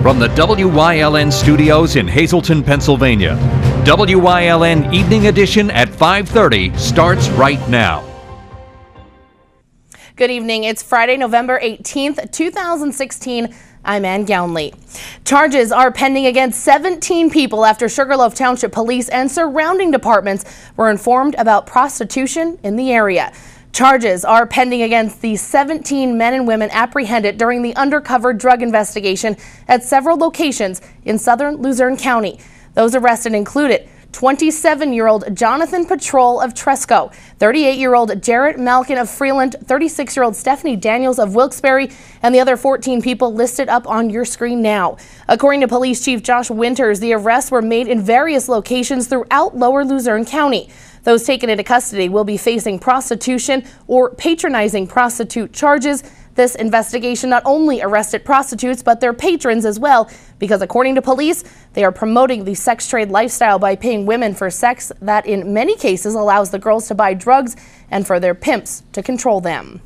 From the WYLN studios in Hazleton, Pennsylvania, WYLN Evening Edition at 5:30 starts right now. Good evening. It's Friday, November 18th, 2016. I'm Ann Gownley. Charges are pending against 17 people after Sugarloaf Township Police and surrounding departments were informed about prostitution in the area. Charges are pending against the 17 men and women apprehended during the undercover drug investigation at several locations in southern Luzerne County. Those arrested included 27-year-old Jonathan Patrol of Tresco, 38-year-old Jarrett Malkin of Freeland, 36-year-old Stephanie Daniels of Wilkes-Barre, and the other 14 people listed up on your screen now. According to Police Chief Josh Winters, the arrests were made in various locations throughout lower Luzerne County. Those taken into custody will be facing prostitution or patronizing prostitute charges. This investigation not only arrested prostitutes, but their patrons as well, because according to police, they are promoting the sex trade lifestyle by paying women for sex that in many cases allows the girls to buy drugs and for their pimps to control them.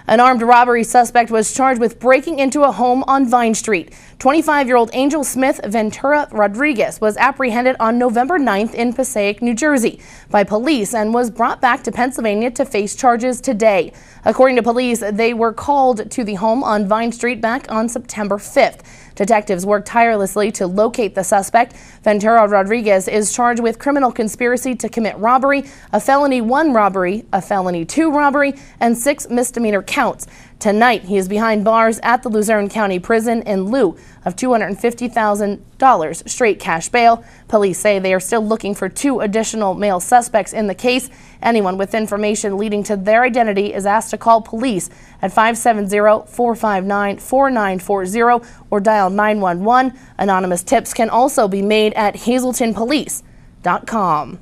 An armed robbery suspect was charged with breaking into a home on Vine Street. 25-year-old Angel Smith Ventura Rodriguez was apprehended on November 9th in Passaic, New Jersey by police and was brought back to Pennsylvania to face charges today. According to police, they were called to the home on Vine Street back on September 5th. Detectives worked tirelessly to locate the suspect. Ventura Rodriguez is charged with criminal conspiracy to commit robbery, a felony 1 robbery, a felony 2 robbery, and 6 misdemeanor counts. Tonight, he is behind bars at the Luzerne County Prison in lieu of $250,000 straight cash bail. Police say they are still looking for 2 additional male suspects in the case. Anyone with information leading to their identity is asked to call police at 570-459-4940 or dial 911. Anonymous tips can also be made at hazeltonpolice.com.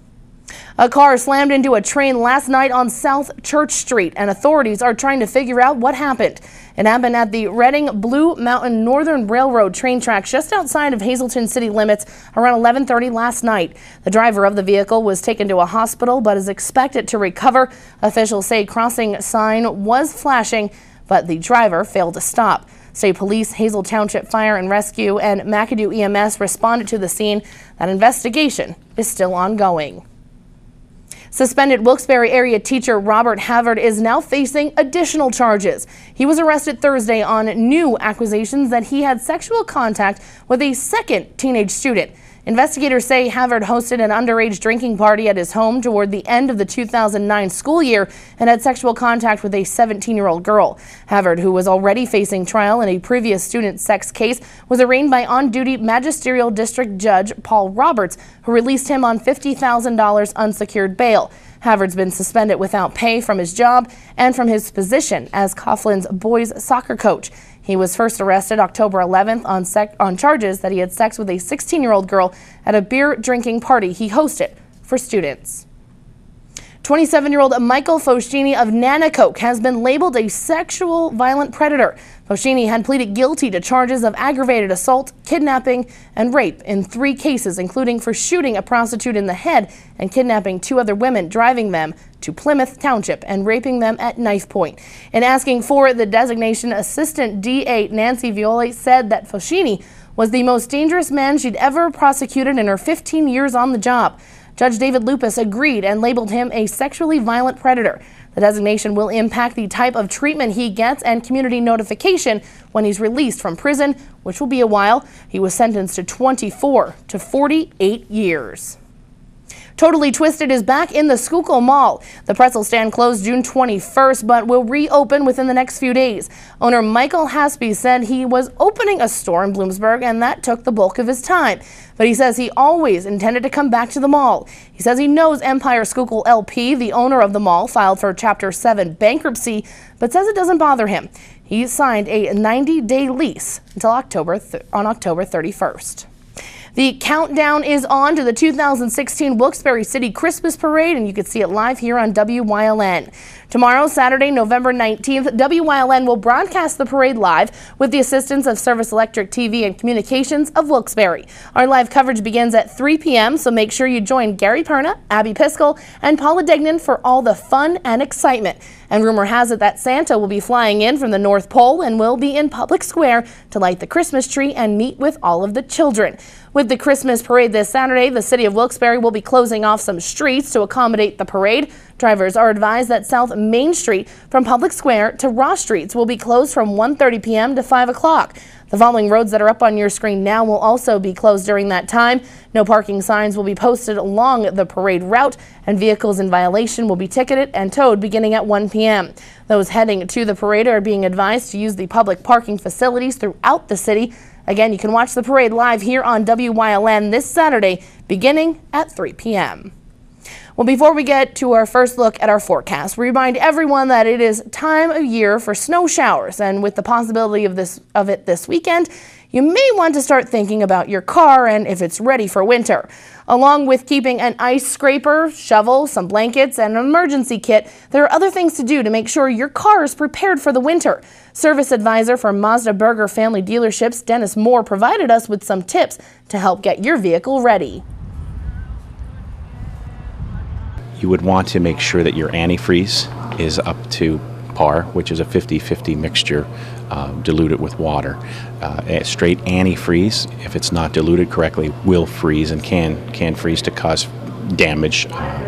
A car slammed into a train last night on South Church Street, and authorities are trying to figure out what happened. It happened at the Reading Blue Mountain Northern Railroad train tracks just outside of Hazleton city limits around 11:30 last night. The driver of the vehicle was taken to a hospital but is expected to recover. Officials say crossing sign was flashing, but the driver failed to stop. State Police, Hazel Township Fire and Rescue, and McAdoo EMS responded to the scene. That investigation is still ongoing. Suspended Wilkes-Barre area teacher Robert Havard is now facing additional charges. He was arrested Thursday on new accusations that he had sexual contact with a second teenage student. Investigators say Havard hosted an underage drinking party at his home toward the end of the 2009 school year and had sexual contact with a 17-year-old girl. Havard, who was already facing trial in a previous student sex case, was arraigned by on-duty Magisterial District Judge Paul Roberts, who released him on $50,000 unsecured bail. Havard's been suspended without pay from his job and from his position as Coughlin's boys soccer coach. He was first arrested October 11th on charges that he had sex with a 16-year-old girl at a beer drinking party he hosted for students. 27-year-old Michael Foschini of Nanticoke has been labeled a sexual violent predator. Foschini had pleaded guilty to charges of aggravated assault, kidnapping, and rape in 3 cases, including for shooting a prostitute in the head and kidnapping 2 other women, driving them to Plymouth Township and raping them at knife point. In asking for the designation, Assistant DA Nancy Violi said that Foschini was the most dangerous man she'd ever prosecuted in her 15 years on the job. Judge David Lupus agreed and labeled him a sexually violent predator. The designation will impact the type of treatment he gets and community notification when he's released from prison, which will be a while. He was sentenced to 24 to 48 years. Totally Twisted is back in the Schuylkill Mall. The pretzel stand closed June 21st, but will reopen within the next few days. Owner Michael Haspy said he was opening a store in Bloomsburg, and that took the bulk of his time. But he says he always intended to come back to the mall. He says he knows Empire Schuylkill LP, the owner of the mall, filed for Chapter 7 bankruptcy, but says it doesn't bother him. He signed a 90-day lease until October 31st. The countdown is on to the 2016 Wilkes-Barre City Christmas Parade, and you can see it live here on WYLN. Tomorrow, Saturday, November 19th, WYLN will broadcast the parade live with the assistance of Service Electric TV and Communications of Wilkes-Barre. Our live coverage begins at 3 p.m., so make sure you join Gary Perna, Abby Piskel, and Paula Degnan for all the fun and excitement. And rumor has it that Santa will be flying in from the North Pole and will be in Public Square to light the Christmas tree and meet with all of the children. With the Christmas parade this Saturday, the city of Wilkes-Barre will be closing off some streets to accommodate the parade. Drivers are advised that South Main Street from Public Square to Ross Streets will be closed from 1:30 p.m. to 5 o'clock. The following roads that are up on your screen now will also be closed during that time. No parking signs will be posted along the parade route, and vehicles in violation will be ticketed and towed beginning at 1 p.m. Those heading to the parade are being advised to use the public parking facilities throughout the city. Again, you can watch the parade live here on WYLN this Saturday, beginning at 3 p.m. Well, before we get to our first look at our forecast, we remind everyone that it is time of year for snow showers, and with the possibility of it this weekend, you may want to start thinking about your car and if it's ready for winter. Along with keeping an ice scraper, shovel, some blankets, and an emergency kit, there are other things to do to make sure your car is prepared for the winter. Service advisor for Mazda Berger Family Dealerships, Dennis Moore, provided us with some tips to help get your vehicle ready. You would want to make sure that your antifreeze is up to par, which is a 50-50 mixture diluted with water. Straight antifreeze, if it's not diluted correctly, will freeze and can freeze to cause damage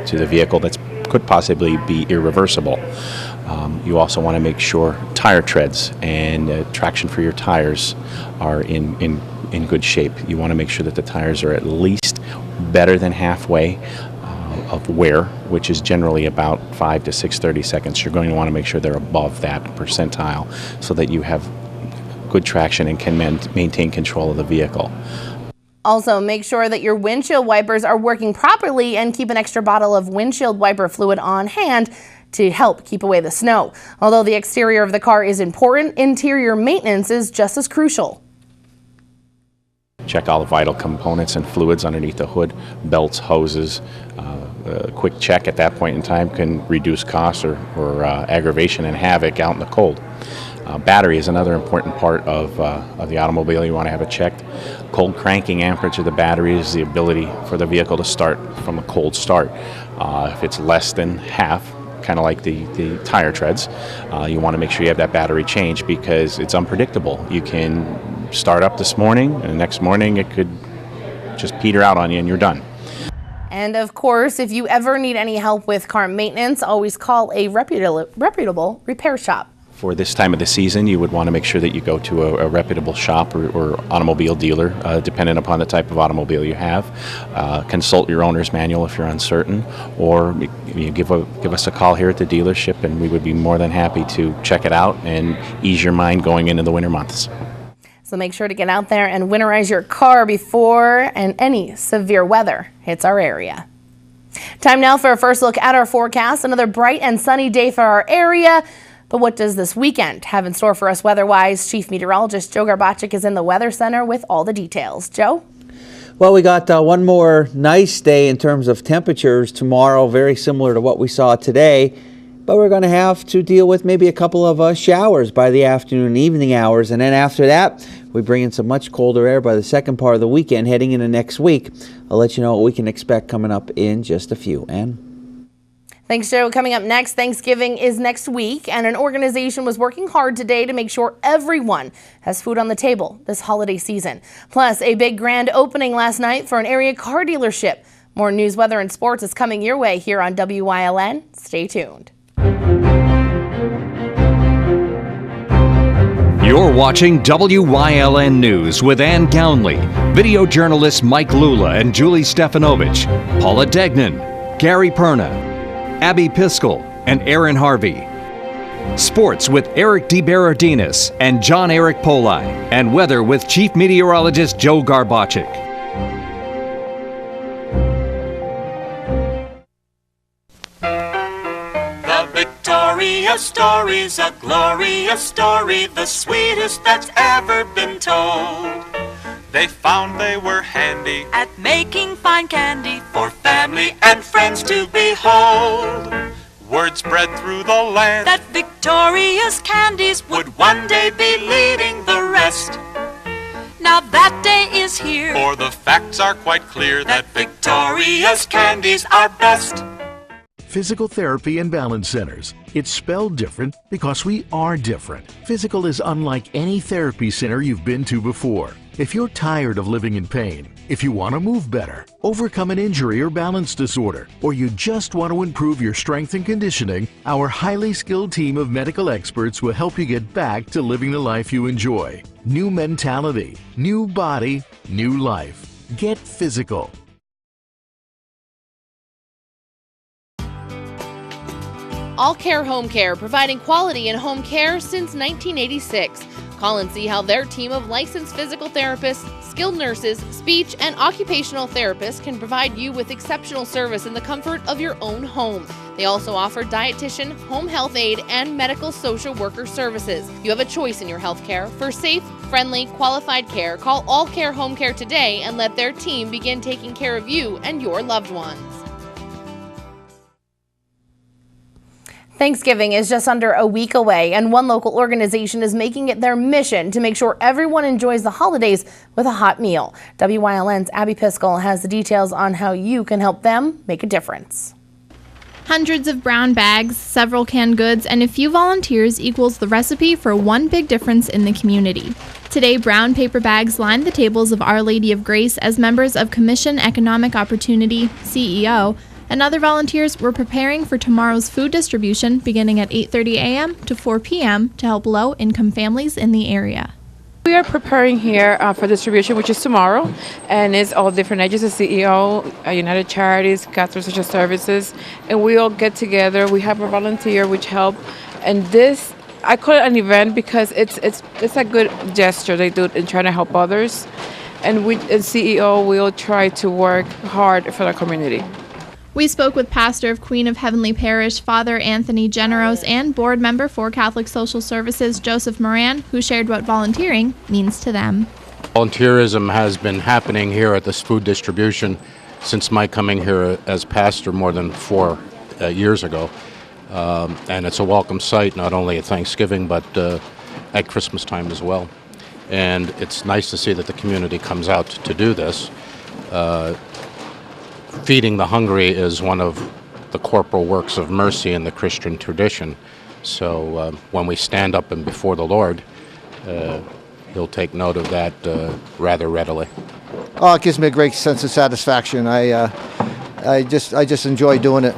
to the vehicle that could possibly be irreversible. You also want to make sure tire treads and traction for your tires are in good shape. You want to make sure that the tires are at least better than halfway of wear, which is generally about 5 to 6/30 seconds. You're going to want to make sure they're above that percentile so that you have good traction and can maintain control of the vehicle. Also, make sure that your windshield wipers are working properly and keep an extra bottle of windshield wiper fluid on hand to help keep away the snow. Although the exterior of the car is important, interior maintenance is just as crucial. Check all the vital components and fluids underneath the hood, belts, hoses. A quick check at that point in time can reduce costs or aggravation and havoc out in the cold. Battery is another important part of the automobile. You want to have it checked. Cold cranking amperage of the battery is the ability for the vehicle to start from a cold start. If it's less than half, kind of like the tire treads, you want to make sure you have that battery changed because it's unpredictable. You can start up this morning and the next morning it could just peter out on you and you're done. And of course, if you ever need any help with car maintenance, always call a reputable repair shop. For this time of the season, you would want to make sure that you go to a reputable shop or automobile dealer, depending upon the type of automobile you have. Consult your owner's manual if you're uncertain, or you give us a call here at the dealership, and we would be more than happy to check it out and ease your mind going into the winter months. So make sure to get out there and winterize your car before any severe weather hits our area. Time now for a first look at our forecast. Another bright and sunny day for our area. But what does this weekend have in store for us weather-wise? Chief Meteorologist Joe Garbaczyk is in the Weather Center with all the details. Joe? Well, we got one more nice day in terms of temperatures tomorrow, very similar to what we saw today. But we're going to have to deal with maybe a couple of showers by the afternoon and evening hours. And then after that, we bring in some much colder air by the second part of the weekend heading into next week. I'll let you know what we can expect coming up in just a few. Ann? Thanks, Joe. Coming up next, Thanksgiving is next week, and an organization was working hard today to make sure everyone has food on the table this holiday season. Plus, a big grand opening last night for an area car dealership. More news, weather, and sports is coming your way here on WYLN. Stay tuned. You're watching WYLN News with Ann Gownley, video journalists Mike Lula and Julie Stefanovich, Paula Degnan, Gary Perna, Abby Piskel, and Aaron Harvey. Sports with Eric DeBerardinis and John Eric Poli, and weather with Chief Meteorologist Joe Garbaczyk. Story's a glorious story, the sweetest that's ever been told. They found they were handy at making fine candy for family and friends to behold. Word spread through the land that Victoria's candies would one day be leading the rest. Now that day is here, for the facts are quite clear that Victoria's candies are best. Physical Therapy and Balance Centers. It's spelled different because we are different. Physical is unlike any therapy center you've been to before. If you're tired of living in pain, if you want to move better, overcome an injury or balance disorder, or you just want to improve your strength and conditioning, our highly skilled team of medical experts will help you get back to living the life you enjoy. New mentality, new body, new life. Get physical. All Care Home Care, providing quality in home care since 1986. Call and see how their team of licensed physical therapists, skilled nurses, speech, and occupational therapists can provide you with exceptional service in the comfort of your own home. They also offer dietitian, home health aide, and medical social worker services. You have a choice in your health care. For safe, friendly, qualified care, call All Care Home Care today and let their team begin taking care of you and your loved ones. Thanksgiving is just under a week away, and one local organization is making it their mission to make sure everyone enjoys the holidays with a hot meal. WYLN's Abby Piskel has the details on how you can help them make a difference. Hundreds of brown bags, several canned goods, and a few volunteers equals the recipe for one big difference in the community. Today, brown paper bags lined the tables of Our Lady of Grace as members of Commission Economic Opportunity, CEO, and other volunteers were preparing for tomorrow's food distribution beginning at 8:30 a.m. to 4 p.m. to help low-income families in the area. We are preparing here for distribution, which is tomorrow, and it's all different agencies, CEO, United Charities, Catholic Social Services, and we all get together. We have a volunteer which help, and this, I call it an event because it's a good gesture they do in trying to help others, and we, as CEO, we all try to work hard for the community. We spoke with pastor of Queen of Heavenly Parish, Father Anthony Generos, and board member for Catholic Social Services, Joseph Moran, who shared what volunteering means to them. Volunteerism has been happening here at this food distribution since my coming here as pastor more than 4 years ago. And it's a welcome sight, not only at Thanksgiving, but at Christmas time as well. And it's nice to see that the community comes out to do this. Feeding the hungry is one of the corporal works of mercy in the Christian tradition. So when we stand up and before the Lord, He'll take note of that rather readily. Oh, it gives me a great sense of satisfaction. I just enjoy doing it.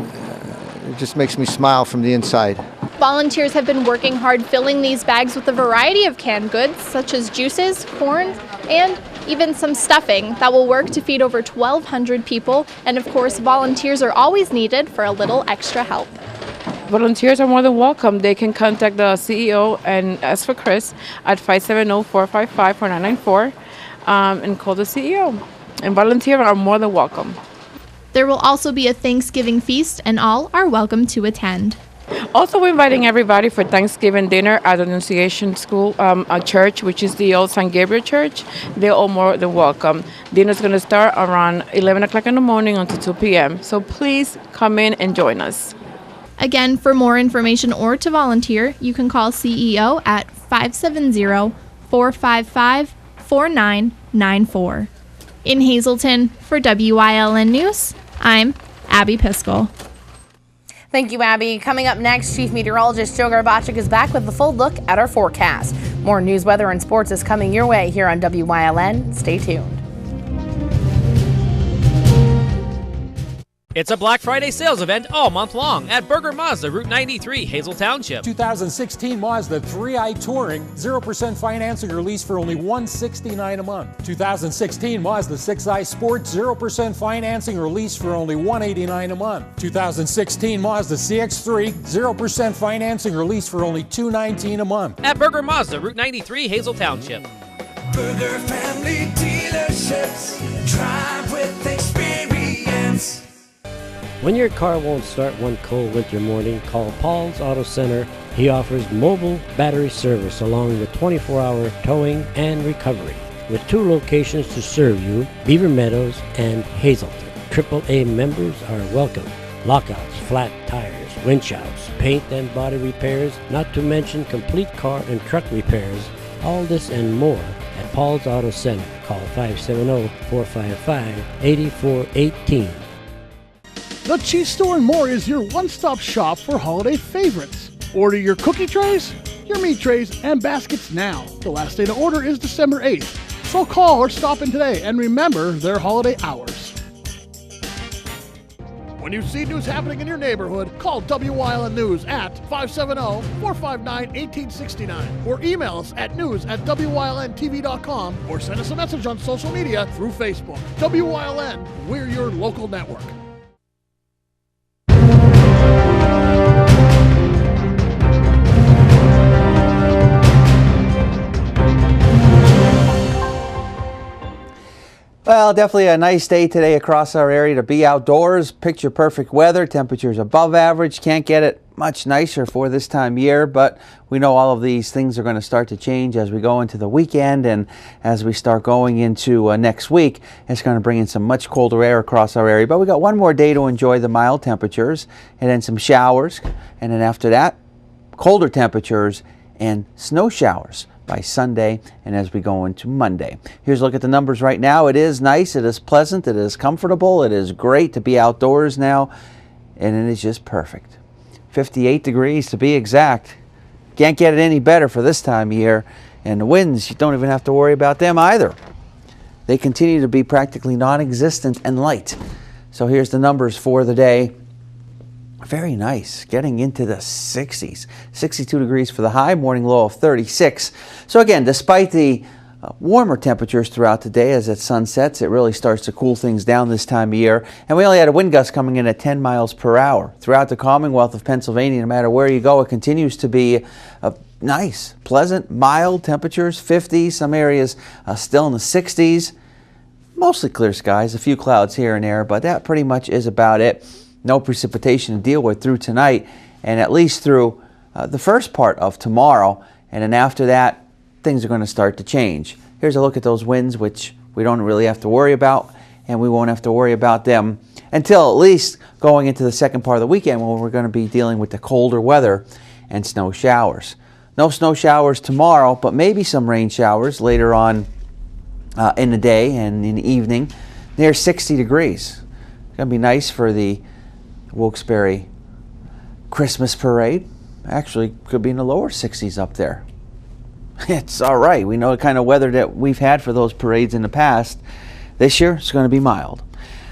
It just makes me smile from the inside. Volunteers have been working hard filling these bags with a variety of canned goods, such as juices, corn, and even some stuffing that will work to feed over 1,200 people. And of course, volunteers are always needed for a little extra help. Volunteers are more than welcome. They can contact the CEO and ask for Chris at 570-455-4994 and call the CEO. And volunteers are more than welcome. There will also be a Thanksgiving feast, and all are welcome to attend. Also, we're inviting everybody for Thanksgiving dinner at the Annunciation School, a church, which is the old St. Gabriel Church. They're all more than welcome. Dinner's going to start around 11 o'clock in the morning until 2 p.m. So please come in and join us. Again, for more information or to volunteer, you can call CEO at 570-455-4994. In Hazleton, for WYLN News, I'm Abby Piskel. Thank you, Abby. Coming up next, Chief Meteorologist Joe Garbacik is back with a full look at our forecast. More news, weather, and sports is coming your way here on WYLN. Stay tuned. It's a Black Friday sales event all month long at Berger Mazda, Route 93, Hazel Township. 2016 Mazda 3i Touring, 0% financing or lease for only $169 a month. 2016 Mazda 6i Sport, 0% financing or lease for only $189 a month. 2016 Mazda CX-3, 0% financing or lease for only $219 a month. At Berger Mazda, Route 93, Hazel Township. Berger Family Dealerships, drive with experience. When your car won't start one cold winter morning, call Paul's Auto Center. He offers mobile battery service along with 24-hour towing and recovery. With 2 locations to serve you, Beaver Meadows and Hazleton. AAA members are welcome. Lockouts, flat tires, winch outs, paint and body repairs, not to mention complete car and truck repairs. All this and more at Paul's Auto Center. Call 570-455-8418. The Cheese Store and More is your one-stop shop for holiday favorites. Order your cookie trays, your meat trays, and baskets now. The last day to order is December 8th. So call or stop in today and remember their holiday hours. When you see news happening in your neighborhood, call WYLN News at 570-459-1869 or email us at news@WYLNTV.com or send us a message on social media through Facebook. WYLN, we're your local network. Well, definitely a nice day today across our area to be outdoors. Picture perfect weather, temperatures above average. Can't get it much nicer for this time of year, but we know all of these things are going to start to change as we go into the weekend and as we start going into next week. It's going to bring in some much colder air across our area, but we got one more day to enjoy the mild temperatures and then some showers, and then after that, colder temperatures and snow showers by Sunday and as we go into Monday. Here's a look at the numbers right now. It is nice, it is pleasant, it is comfortable, it is great to be outdoors now, and it is just perfect. 58 degrees to be exact. Can't get it any better for this time of year, and the winds, you don't even have to worry about them either. They continue to be practically non-existent and light. So here's the numbers for the day. Very nice, getting into the 60s. 62 degrees for the high, morning low of 36. So again, despite the warmer temperatures throughout the day as it sunsets, it really starts to cool things down this time of year. And we only had a wind gust coming in at 10 miles per hour. Throughout the Commonwealth of Pennsylvania, no matter where you go, it continues to be nice, pleasant, mild temperatures, 50s, some areas still in the 60s. Mostly clear skies, a few clouds here and there, but that pretty much is about it. No precipitation to deal with through tonight and at least through the first part of tomorrow. And then after that, things are going to start to change. Here's a look at those winds, which we don't really have to worry about, and we won't have to worry about them until at least going into the second part of the weekend when we're going to be dealing with the colder weather and snow showers. No snow showers tomorrow, but maybe some rain showers later on in the day and in the evening near 60 degrees. It's going to be nice for the Wilkes-Barre Christmas parade. Actually, could be in the lower 60s up there. It's all right. We know the kind of weather that we've had for those parades in the past. This year, it's going to be mild.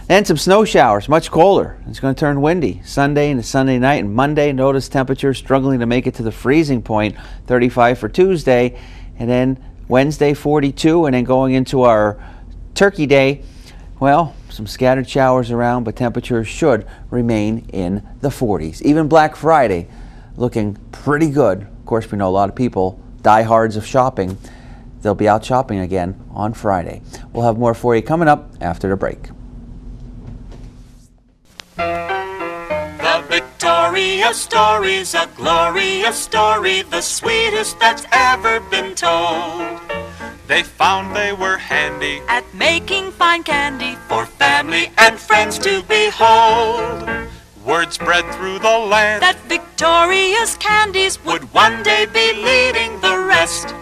And some snow showers, much colder. It's going to turn windy Sunday into Sunday night and Monday. Notice temperatures struggling to make it to the freezing point, 35 for Tuesday. And then Wednesday, 42. And then going into our Turkey Day, well, some scattered showers around, but temperatures should remain in the 40s. Even Black Friday looking pretty good. Of course, we know a lot of people, diehards of shopping, they'll be out shopping again on Friday. We'll have more for you coming up after the break. The Victoria story's a glorious story, the sweetest that's ever been told. They found they were handy at making fine candy for family and friends to behold. Word spread through the land that Victoria's candies would one day be leading the rest.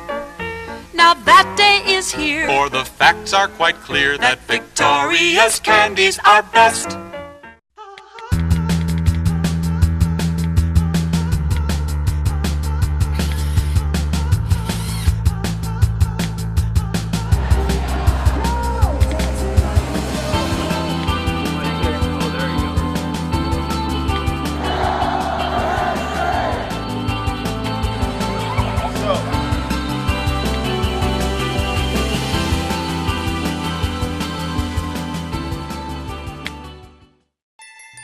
Now that day is here, for the facts are quite clear that Victoria's candies are best.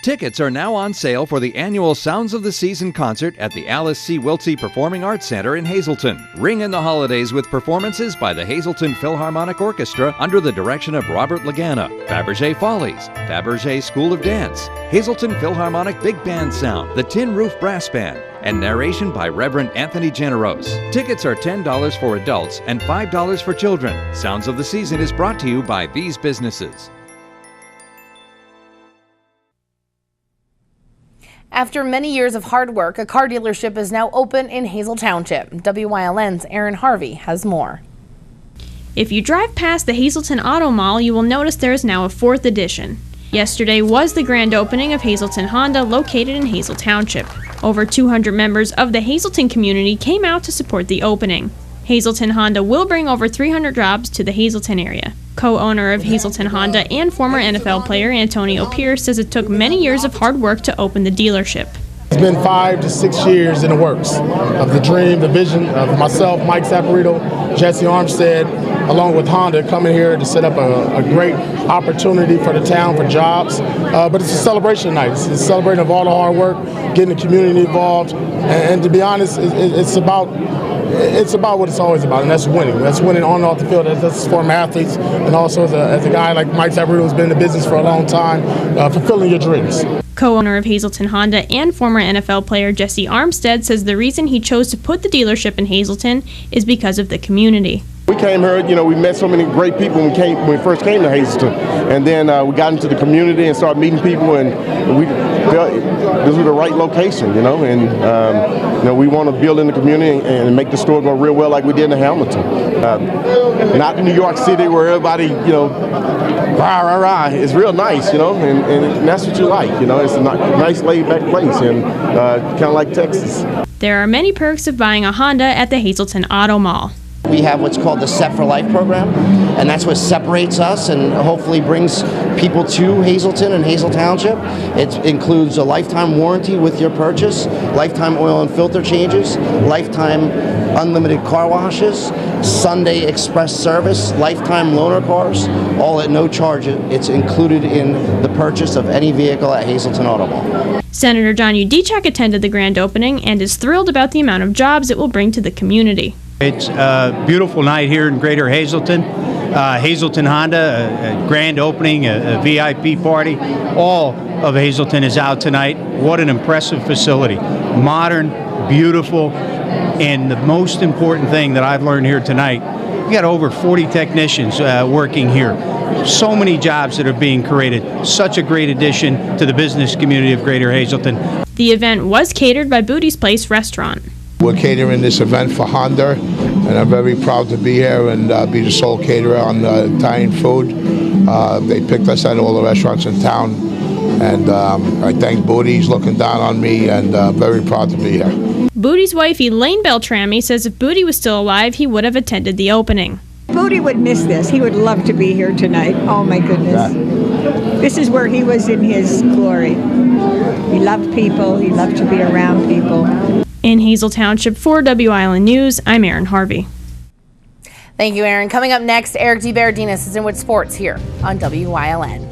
Tickets are now on sale for the annual Sounds of the Season concert at the Alice C. Wiltsey Performing Arts Center in Hazleton. Ring in the holidays with performances by the Hazleton Philharmonic Orchestra under the direction of Robert Lagana, Fabergé Follies, Fabergé School of Dance, Hazleton Philharmonic Big Band Sound, the Tin Roof Brass Band, and narration by Reverend Anthony Generose. Tickets are $10 for adults and $5 for children. Sounds of the Season is brought to you by these businesses. After many years of hard work, a car dealership is now open in Hazel Township. WYLN's Aaron Harvey has more. If you drive past the Hazleton Auto Mall, you will notice there is now a 4th edition. Yesterday was the grand opening of Hazleton Honda, located in Hazel Township. Over 200 members of the Hazleton community came out to support the opening. Hazleton Honda will bring over 300 jobs to the Hazleton area. Co-owner of Hazleton Honda and former NFL player Antonio Pierce says it took many years of hard work to open the dealership. It's been 5 to 6 years in the works of the dream, the vision of myself, Mike Saporito, Jesse Armstead, along with Honda, coming here to set up a great opportunity for the town for jobs. But it's a celebration night. It's a celebration of all the hard work, getting the community involved, and to be honest, it's about what it's always about, and that's winning. That's winning on and off the field. That's for athletes, and also as a guy like Mike Saporito, who's been in the business for a long time, fulfilling your dreams. Co-owner of Hazleton Honda and former NFL player Jesse Armstead says the reason he chose to put the dealership in Hazleton is because of the community. We came here, we met so many great people when we first came to Hazleton, and then we got into the community and started meeting people, and we felt this was the right location, and we want to build in the community and make the store go real well like we did in Hamilton. Not in New York City where everybody, rah, rah, rah. It's real nice, and that's what you like, It's a nice laid-back place, and kind of like Texas. There are many perks of buying a Honda at the Hazleton Auto Mall. We have what's called the Set for Life program, and that's what separates us and hopefully brings people to Hazleton and Hazel Township. It includes a lifetime warranty with your purchase, lifetime oil and filter changes, lifetime unlimited car washes, Sunday express service, lifetime loaner cars, all at no charge. It's included in the purchase of any vehicle at Hazleton Auto Mall. Senator John Udechek attended the grand opening and is thrilled about the amount of jobs it will bring to the community. It's a beautiful night here in Greater Hazleton. Hazleton Honda, a grand opening, a VIP party. All of Hazleton is out tonight. What an impressive facility. Modern, beautiful, and the most important thing that I've learned here tonight, we got over 40 technicians working here. So many jobs that are being created. Such a great addition to the business community of Greater Hazleton. The event was catered by Booty's Place Restaurant. We're catering this event for Honda, and I'm very proud to be here and be the sole caterer on Italian food. They picked us at all the restaurants in town, and I thank Booty's looking down on me, and very proud to be here. Booty's wife Elaine Beltrami says if Booty was still alive, he would have attended the opening. Booty would miss this. He would love to be here tonight. Oh my goodness. This is where he was in his glory. He loved people. He loved to be around people. In Hazel Township for WILN News, I'm Erin Harvey. Thank you, Erin. Coming up next, Eric DeBardinas is in with sports here on WILN.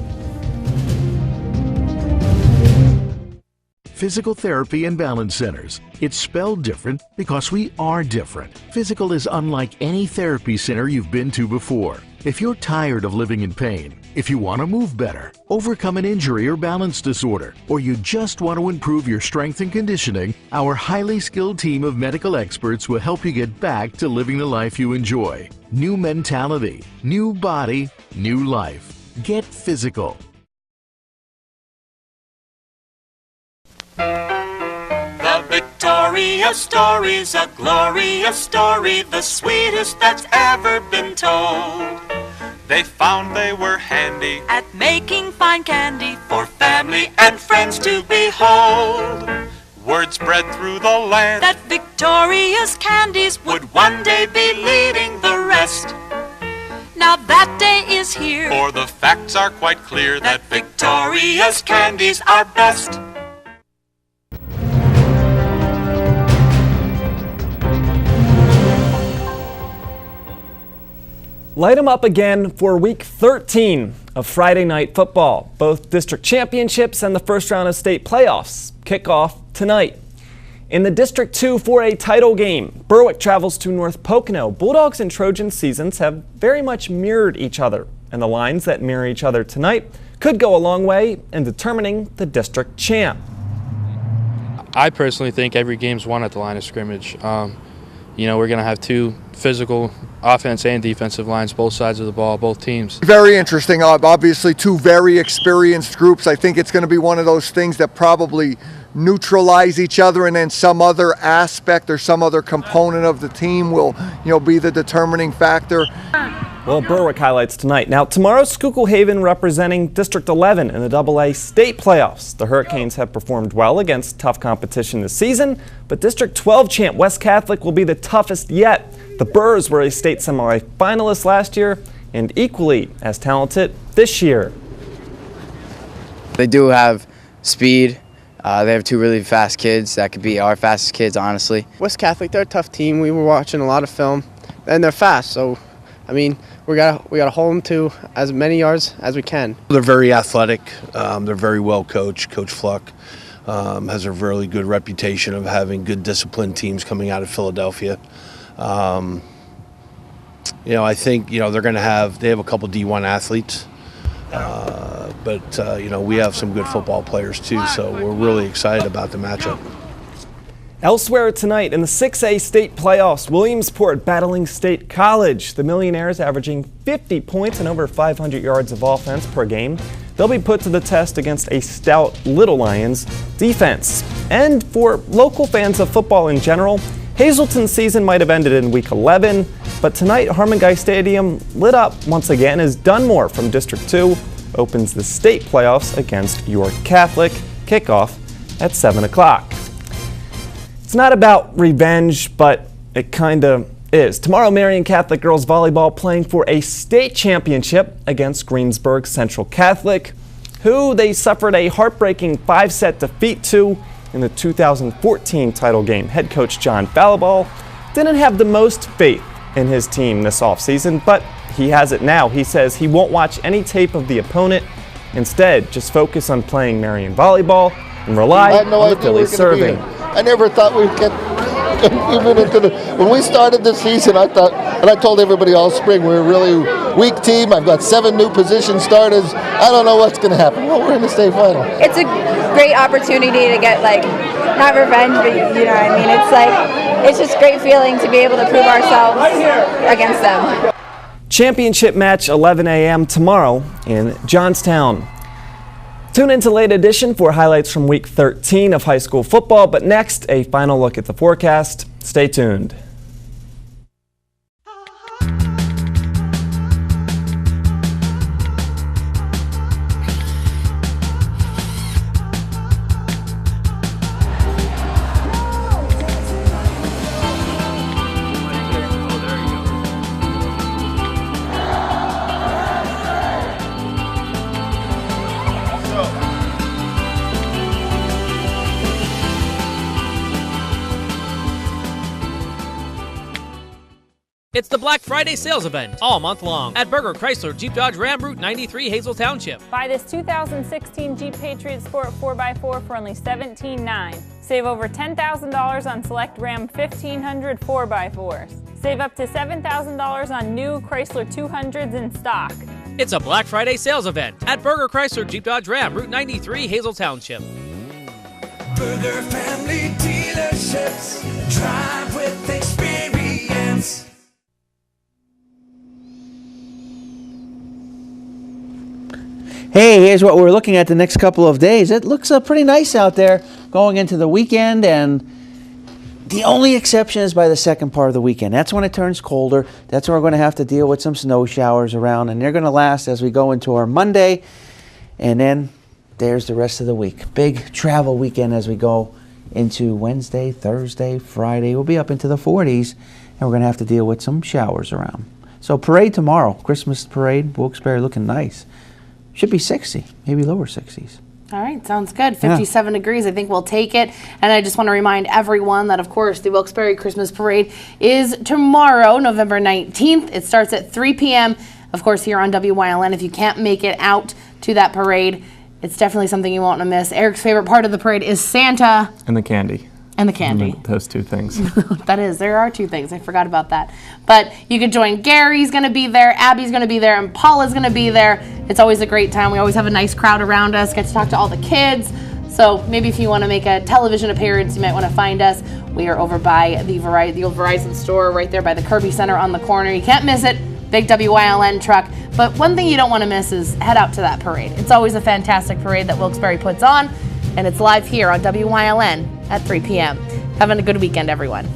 Physical Therapy and Balance Centers. It's spelled different because we are different. Physical is unlike any therapy center you've been to before. If you're tired of living in pain, if you want to move better, overcome an injury or balance disorder, or you just want to improve your strength and conditioning, our highly skilled team of medical experts will help you get back to living the life you enjoy. New mentality, new body, new life. Get physical. The Victoria story's a glorious story, the sweetest that's ever been told. They found they were handy at making fine candy for family and friends to behold. Word spread through the land that Victoria's candies would one day be leading the rest. Now that day is here, for the facts are quite clear that Victoria's candies are best. Light 'em up again for week 13 of Friday Night Football. Both district championships and the first round of state playoffs kick off tonight. In the District 2 4A title game, Berwick travels to North Pocono. Bulldogs and Trojans seasons have very much mirrored each other, and the lines that mirror each other tonight could go a long way in determining the district champ. I personally think every game's won at the line of scrimmage. We're going to have two physical offense and defensive lines, both sides of the ball, both teams. Very interesting. Obviously, two very experienced groups. I think it's going to be one of those things that probably neutralize each other, and then some other aspect or some other component of the team will, be the determining factor. Well, Berwick highlights tonight. Now, tomorrow, Schuylkill Haven representing District 11 in the AA state playoffs. The Hurricanes have performed well against tough competition this season, but District 12 champ West Catholic will be the toughest yet. The Burrs were a state semi-finalist last year and equally as talented this year. They do have speed. They have two really fast kids that could be our fastest kids, honestly. West Catholic, they're a tough team. We were watching a lot of film, and they're fast. So, I mean, we gotta hold them to as many yards as we can. They're very athletic. They're very well coached. Coach Fluck has a really good reputation of having good disciplined teams coming out of Philadelphia. I think they're going to have a couple D1 athletes. But we have some good football players too, so we're really excited about the matchup. Elsewhere tonight in the 6A state playoffs, Williamsport battling State College. The Millionaires averaging 50 points and over 500 yards of offense per game. They'll be put to the test against a stout Little Lions defense. And for local fans of football in general, Hazleton's season might have ended in Week 11, but tonight Harmon Guy Stadium lit up once again as Dunmore from District 2 opens the state playoffs against York Catholic. Kickoff at 7 o'clock. It's not about revenge, but it kinda is. Tomorrow, Marion Catholic girls volleyball playing for a state championship against Greensburg Central Catholic, who they suffered a heartbreaking 5-set defeat to in the 2014 title game. Head coach John Fallaball didn't have the most faith in his team this offseason, but he has it now. He says he won't watch any tape of the opponent. Instead, just focus on playing Marion volleyball and rely on the Phillies serving. I never thought we'd get even into the. When we started this season, I thought, and I told everybody all spring, we're a really weak team. I've got 7 new position starters. I don't know what's going to happen. Well, we're in the state final. It's a great opportunity to get, not revenge, but it's just a great feeling to be able to prove ourselves against them. Championship match 11 a.m. tomorrow in Johnstown. Tune into Late Edition for highlights from Week 13 of high school football, but next, a final look at the forecast. Stay tuned. It's the Black Friday sales event all month long at Berger Chrysler Jeep Dodge Ram Route 93 Hazel Township. Buy this 2016 Jeep Patriot Sport 4x4 for only $17,900. Save over $10,000 on select Ram 1500 4x4s. Save up to $7,000 on new Chrysler 200s in stock. It's a Black Friday sales event at Berger Chrysler Jeep Dodge Ram Route 93 Hazel Township. Berger Family Dealerships. Drive with experience. Hey, here's what we're looking at the next couple of days. It looks pretty nice out there going into the weekend, and the only exception is by the second part of the weekend. That's when it turns colder. That's when we're going to have to deal with some snow showers around, and they're going to last as we go into our Monday, and then there's the rest of the week. Big travel weekend as we go into Wednesday, Thursday, Friday. We'll be up into the 40s, and we're going to have to deal with some showers around. So parade tomorrow, Christmas parade, Wilkes-Barre looking nice. Should be 60, maybe lower 60s. All right, sounds good. 57 degrees, I think we'll take it. And I just want to remind everyone that, of course, the Wilkes-Barre Christmas Parade is tomorrow, November 19th. It starts at 3 p.m., of course, here on WYLN. If you can't make it out to that parade, it's definitely something you won't want to miss. Eric's favorite part of the parade is Santa. And the candy. And the candy. Those two things. There are two things. I forgot about that. But you could join. Gary's going to be there, Abby's going to be there, and Paula's going to be there. It's always a great time. We always have a nice crowd around us, get to talk to all the kids. So maybe if you want to make a television appearance, you might want to find us. We are over by the old Verizon store right there by the Kirby Center on the corner. You can't miss it. Big WYLN truck. But one thing you don't want to miss is head out to that parade. It's always a fantastic parade that Wilkes-Barre puts on, and it's live here on WYLN at 3 p.m. Having a good weekend, everyone.